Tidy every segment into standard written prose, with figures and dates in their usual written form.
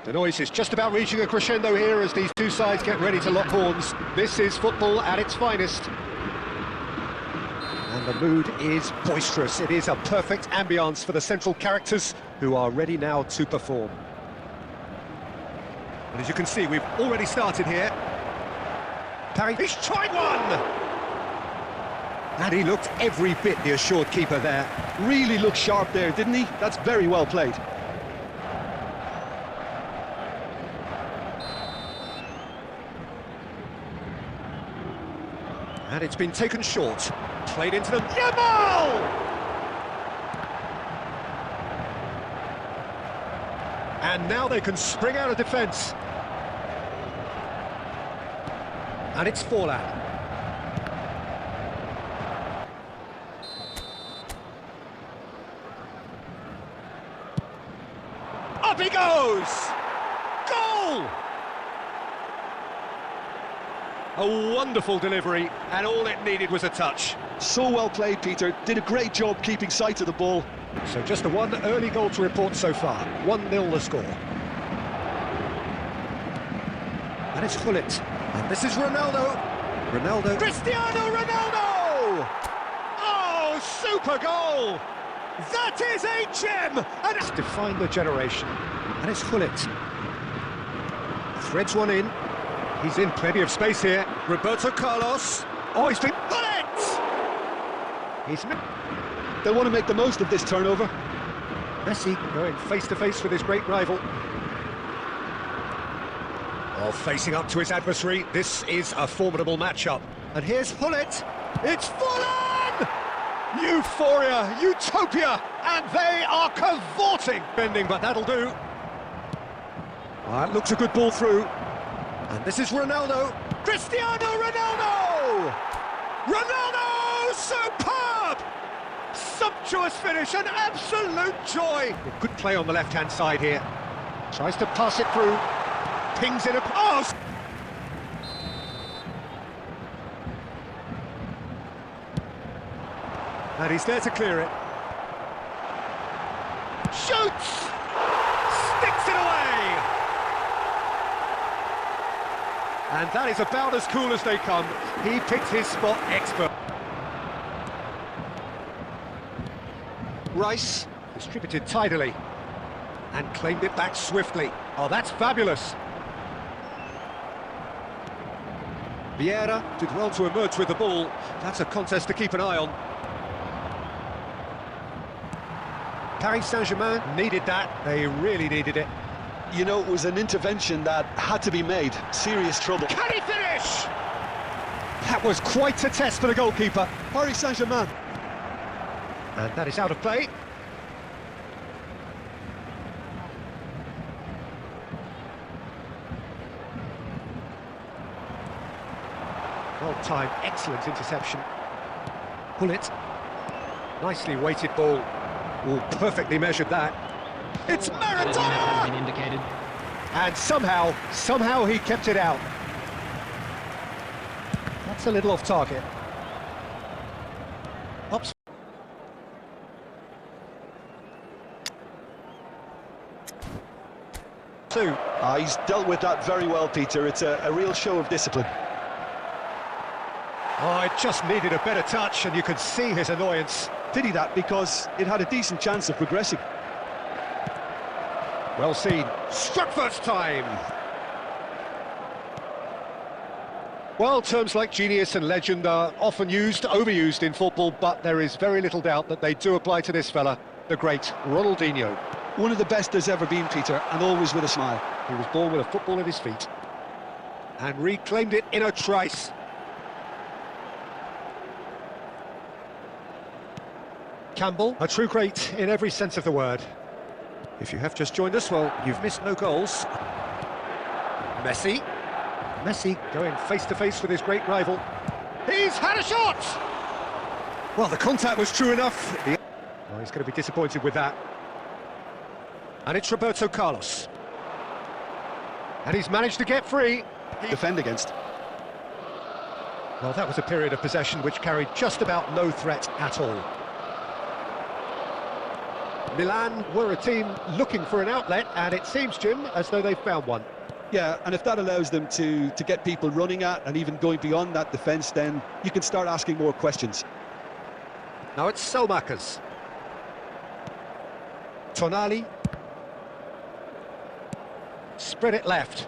The noise is just about reaching a crescendo here as these two sides get ready to lock horns. This is football at its finest. And the mood is boisterous. It is a perfect ambience for the central characters who are ready now to perform. And as you can see, we've already started here. Parry, he's tried one! And he looked every bit the assured keeper there. Really looked sharp there, didn't he? That's very well played. And it's been taken short. Played into them. Yamal! And now they can spring out of defence. And it's Forlan. Up he goes! Goal! A wonderful delivery, and all it needed was a touch. So well played, Peter. Did a great job keeping sight of the ball. So just the one early goal to report so far. 1-0 the score. And it's Gullit. And this is Ronaldo. Ronaldo. Cristiano Ronaldo! Oh, super goal! That is a gem! And it's defined the generation. And it's Gullit. Threads one in. He's in plenty of space here. Roberto Carlos. Oh, he's been... Gullit! He's... They'll want to make the most of this turnover. Messi going face-to-face with his great rival. Oh, facing up to his adversary. This is a formidable matchup. And here's Gullit. It's Forlan! Euphoria, utopia, and they are cavorting. Bending, but that'll do. That looks a good ball through. And this is Ronaldo. Cristiano Ronaldo! Ronaldo! Superb! Sumptuous finish, an absolute joy. Good play on the left-hand side here. Tries to pass it through. Pings in a pass. And he's there to clear it. Shoots! Sticks it away! And that is about as cool as they come. He picked his spot expert. Rice distributed tidily and claimed it back swiftly. Oh, that's fabulous. Vieira did well to emerge with the ball. That's a contest to keep an eye on. Paris Saint-Germain needed that. They really needed it. You know, it was an intervention that had to be made. Serious trouble. Can he finish? That was quite a test for the goalkeeper. Paris Saint-Germain. And that is out of play. Well-timed, excellent interception. Gullit. Nicely weighted ball. Oh, perfectly measured that. It's Maradona! And somehow he kept it out. That's a little off target. Oops. Two. He's dealt with that very well, Peter. It's a real show of discipline. Oh, it just needed a better touch, and you could see his annoyance. Pity that, because it had a decent chance of progressing. Well seen. Struck first time. Well, terms like genius and legend are often used, overused in football, but there is very little doubt that they do apply to this fella, the great Ronaldinho. One of the best there's ever been, Peter, and always with a smile. He was born with a football at his feet and reclaimed it in a trice. Campbell, a true great in every sense of the word. If you have just joined us, well, you've missed no goals. Messi. Messi going face-to-face with his great rival. He's had a shot! Well, the contact was true enough. Oh, he's going to be disappointed with that. And it's Roberto Carlos. And he's managed to get free. Defend against. Well, that was a period of possession which carried just about no threat at all. Milan were a team looking for an outlet, and it seems, Jim, as though they've found one. Yeah, and if that allows them to get people running at and even going beyond that defence, then you can start asking more questions. Now it's Selmakers. Tonali. Spread it left.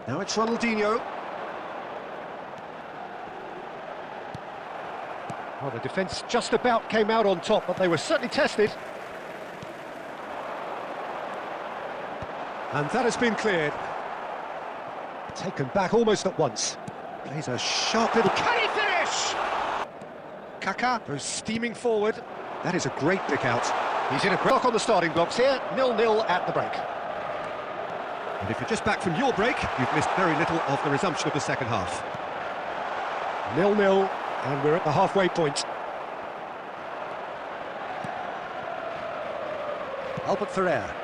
Now it's Ronaldinho. Well, the defence just about came out on top, but they were certainly tested. And that has been cleared. Taken back almost at once. Plays a sharp little... Can he finish? Kaká goes steaming forward. That is a great pick out. He's in a block on the starting blocks here. 0-0 at the break. And if you're just back from your break, you've missed very little of the resumption of the second half. 0-0, and we're at the halfway point. Albert Ferrer.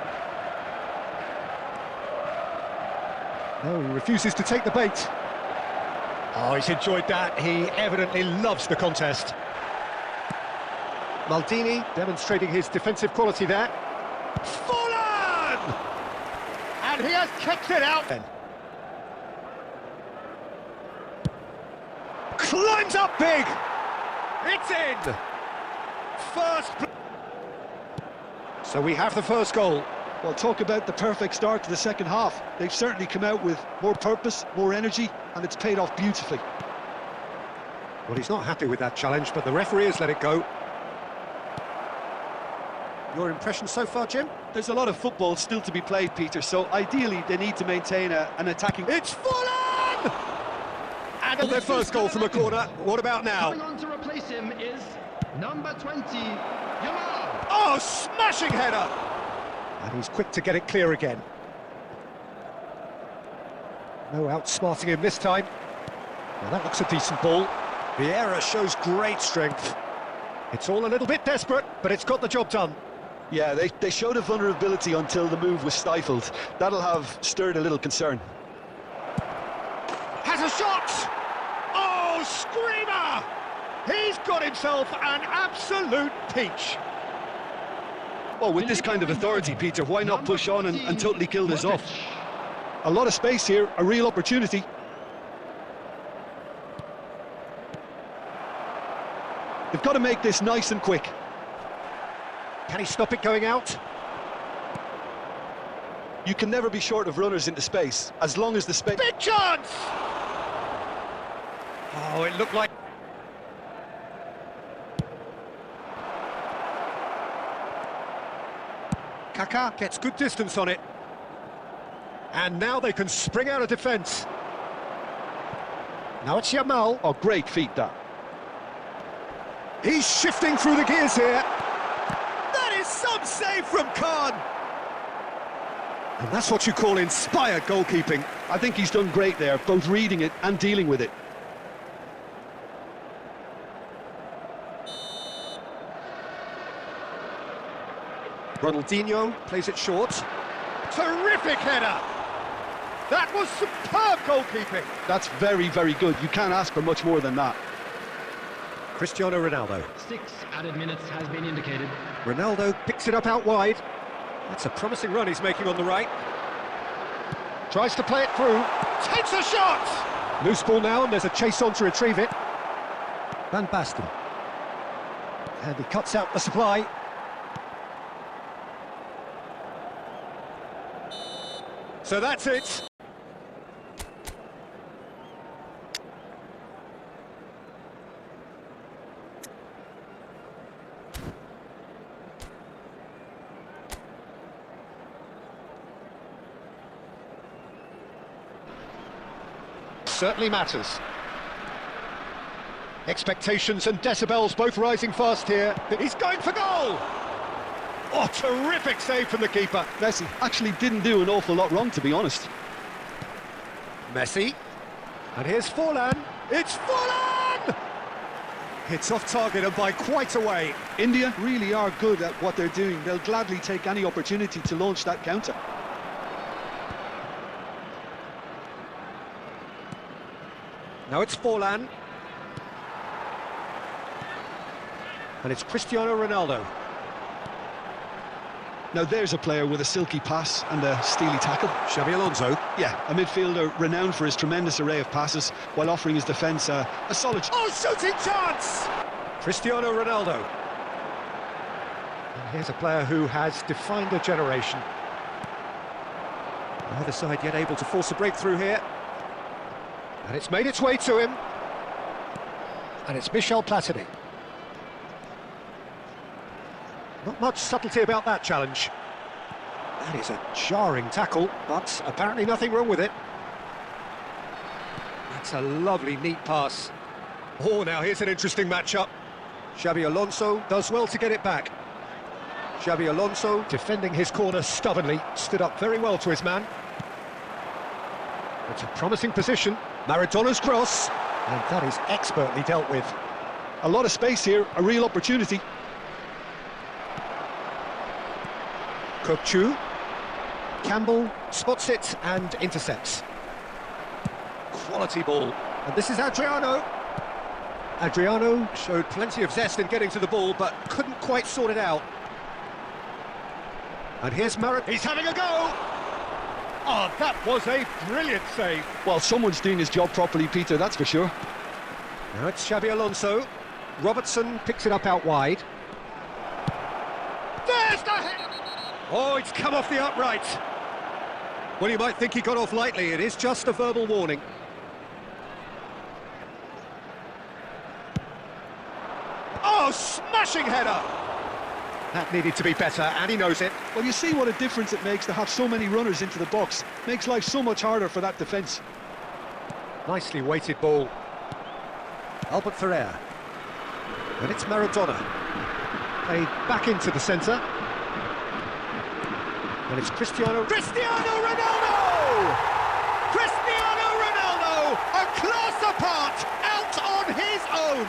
No, he refuses to take the bait. Oh, he's enjoyed that. He evidently loves the contest. Maldini demonstrating his defensive quality there. Fallen! And he has kicked it out then. Climbs up big! It's in! First... So we have the first goal. Well, talk about the perfect start to the second half. They've certainly come out with more purpose, more energy, and it's paid off beautifully. Well, he's not happy with that challenge, but the referee has let it go. Your impression so far, Jim? There's a lot of football still to be played, Peter, so ideally they need to maintain an attacking... It's Fulham! And their first goal from a corner. What about now? Coming on to replace him is number 20, Yamal. Oh, smashing header! And he's quick to get it clear again. No outsmarting him this time. Well, that looks a decent ball. Vieira shows great strength. It's all a little bit desperate, but it's got the job done. Yeah, they showed a vulnerability until the move was stifled. That'll have stirred a little concern. Has a shot! Oh, screamer! He's got himself an absolute peach. Well, with this kind of authority, Peter, why not push on and totally kill this off? A lot of space here, a real opportunity. They've got to make this nice and quick. Can he stop it going out? You can never be short of runners into space, as long as the space... Big chance! Oh, it looked like... Kaká gets good distance on it. And now they can spring out of defence. Now it's Yamal. Oh, great feat, that. He's shifting through the gears here. That is some save from Khan. And that's what you call inspired goalkeeping. I think he's done great there, both reading it and dealing with it. Ronaldinho plays it short. Terrific header! That was superb goalkeeping. That's very, very good. You can't ask for much more than that. Cristiano Ronaldo. 6 added minutes has been indicated. Ronaldo picks it up out wide. That's a promising run he's making on the right. Tries to play it through. Takes a shot! Loose ball now, and there's a chase on to retrieve it. Van Basten. And he cuts out the supply. So that's it. Certainly matters. Expectations and decibels both rising fast here. He's going for goal! Oh, terrific save from the keeper. Messi actually didn't do an awful lot wrong, to be honest. Messi. And here's Forlan. It's Forlan! It's off target and by quite a way. India really are good at what they're doing. They'll gladly take any opportunity to launch that counter. Now it's Forlan. And it's Cristiano Ronaldo. Now there's a player with a silky pass and a steely tackle. Xabi Alonso. Yeah, a midfielder renowned for his tremendous array of passes while offering his defence a solid... Oh, shooting chance! Cristiano Ronaldo. And here's a player who has defined a generation. Neither side yet able to force a breakthrough here. And it's made its way to him. And it's Michel Platini. Not much subtlety about that challenge. That is a jarring tackle, but apparently nothing wrong with it. That's a lovely, neat pass. Oh, now here's an interesting matchup. Xabi Alonso does well to get it back. Xabi Alonso, defending his corner stubbornly, stood up very well to his man. It's a promising position. Maradona's cross, and that is expertly dealt with. A lot of space here, a real opportunity. Kokchu. Campbell spots it and intercepts. Quality ball. And this is Adriano. Adriano showed plenty of zest in getting to the ball, but couldn't quite sort it out. And here's Maradona. He's having a go! Oh, that was a brilliant save. Well, someone's doing his job properly, Peter, that's for sure. Now it's Xabi Alonso. Robertson picks it up out wide. There's the hit! Oh, it's come off the upright. Well, you might think he got off lightly. It is just a verbal warning. Oh, smashing header! That needed to be better, and he knows it. Well, you see what a difference it makes to have so many runners into the box. Makes life so much harder for that defence. Nicely weighted ball. Albert Ferrer. And it's Maradona. Played back into the centre. And it's Cristiano Ronaldo! Cristiano Ronaldo! A class apart, out on his own!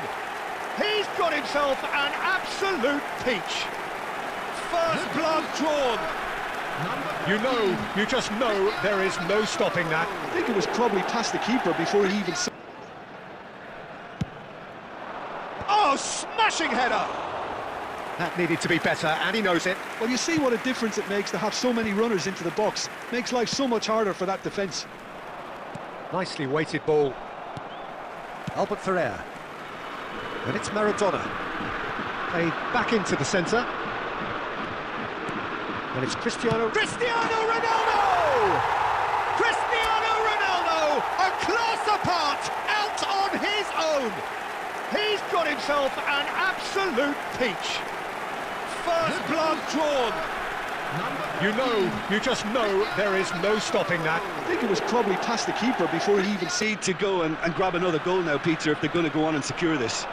He's got himself an absolute peach. First blood drawn. You just know there is no stopping that. I think it was probably past the keeper before he even... Oh, smashing header! That needed to be better, and he knows it. Well, you see what a difference it makes to have so many runners into the box. Makes life so much harder for that defence. Nicely weighted ball. Albert Ferrer. And it's Maradona. Played back into the centre. And it's Cristiano Ronaldo! Cristiano Ronaldo! A class apart, out on his own! He's got himself an absolute peach. First blood drawn. You just know there is no stopping that. I think it was probably past the keeper before he even... Need to go and grab another goal now, Peter, if they're going to go on and secure this.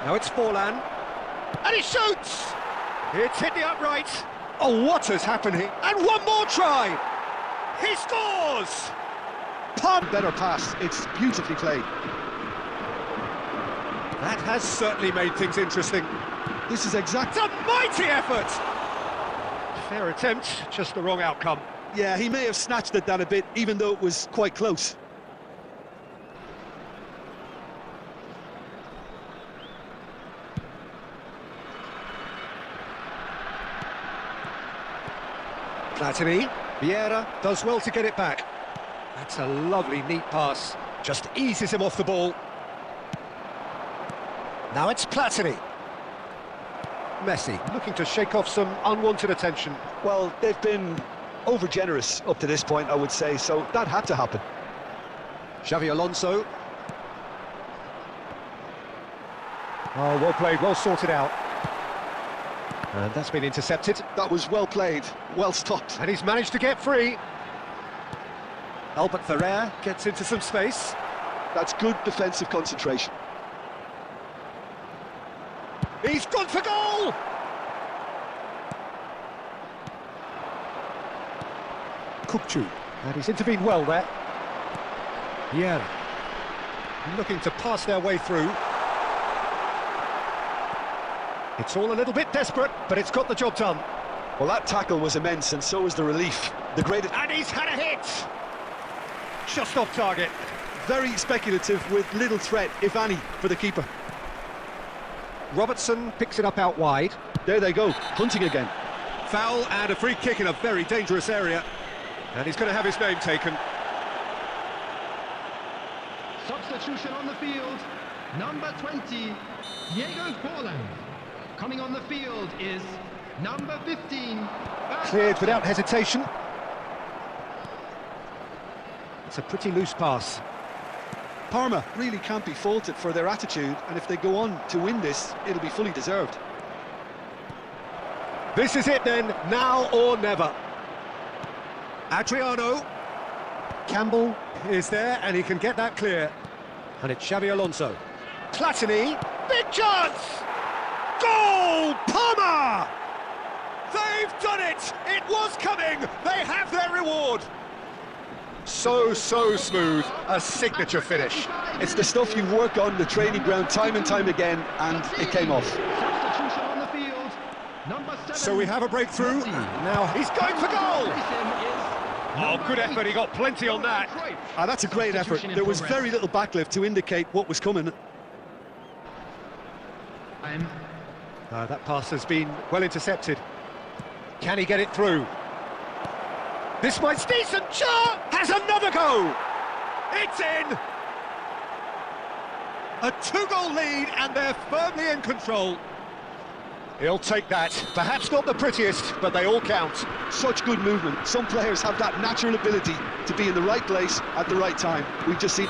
Now it's Forlan. And he shoots! It's hit the upright. Oh, what has happened here? And one more try! He scores! Pump! Better pass. It's beautifully played. That has certainly made things interesting. This is exact... It's a mighty effort! Fair attempt, just the wrong outcome. Yeah, he may have snatched at that a bit, even though it was quite close. Platini. Vieira does well to get it back. That's a lovely, neat pass. Just eases him off the ball. Now it's Platini. Messi looking to shake off some unwanted attention. Well, they've been over-generous up to this point, I would say, so that had to happen. Xabi Alonso. Oh, well played, well sorted out. And that's been intercepted. That was well played, well stopped. And he's managed to get free. Albert Ferrer gets into some space. That's good defensive concentration. He's gone for goal! Kokchu, and he's intervened well there. Vieira, looking to pass their way through. It's all a little bit desperate, but it's got the job done. Well, that tackle was immense, and so was the relief. The great... And he's had a hit! Just off target. Very speculative, with little threat, if any, for the keeper. Robertson picks it up out wide. There they go, hunting again. foul and a free kick in a very dangerous area. And he's going to have his name taken. Substitution on the field, number 20, Diego Forlan. Coming on the field is number 15. Cleared without hesitation. It's a pretty loose pass. Parma really can't be faulted for their attitude, and if they go on to win this, it'll be fully deserved. This is it then, now or never. Adriano. Campbell is there, and he can get that clear. And it's Xabi Alonso. Platini, big chance! Goal! Parma! They've done it! It was coming! They have their reward! So smooth, a signature finish. It's the stuff you work on the training ground time and time again, and it came off. Substitution on the field, number 7. So we have a breakthrough. Now he's going for goal! Oh, good effort, he got plenty on that. That's a great effort. There was very little backlift to indicate what was coming. That pass has been well intercepted. Can he get it through? This might be decent. Char has another go. It's in. A 2-goal lead, and they're firmly in control. He'll take that. Perhaps not the prettiest, but they all count. Such good movement. Some players have that natural ability to be in the right place at the right time. We've just seen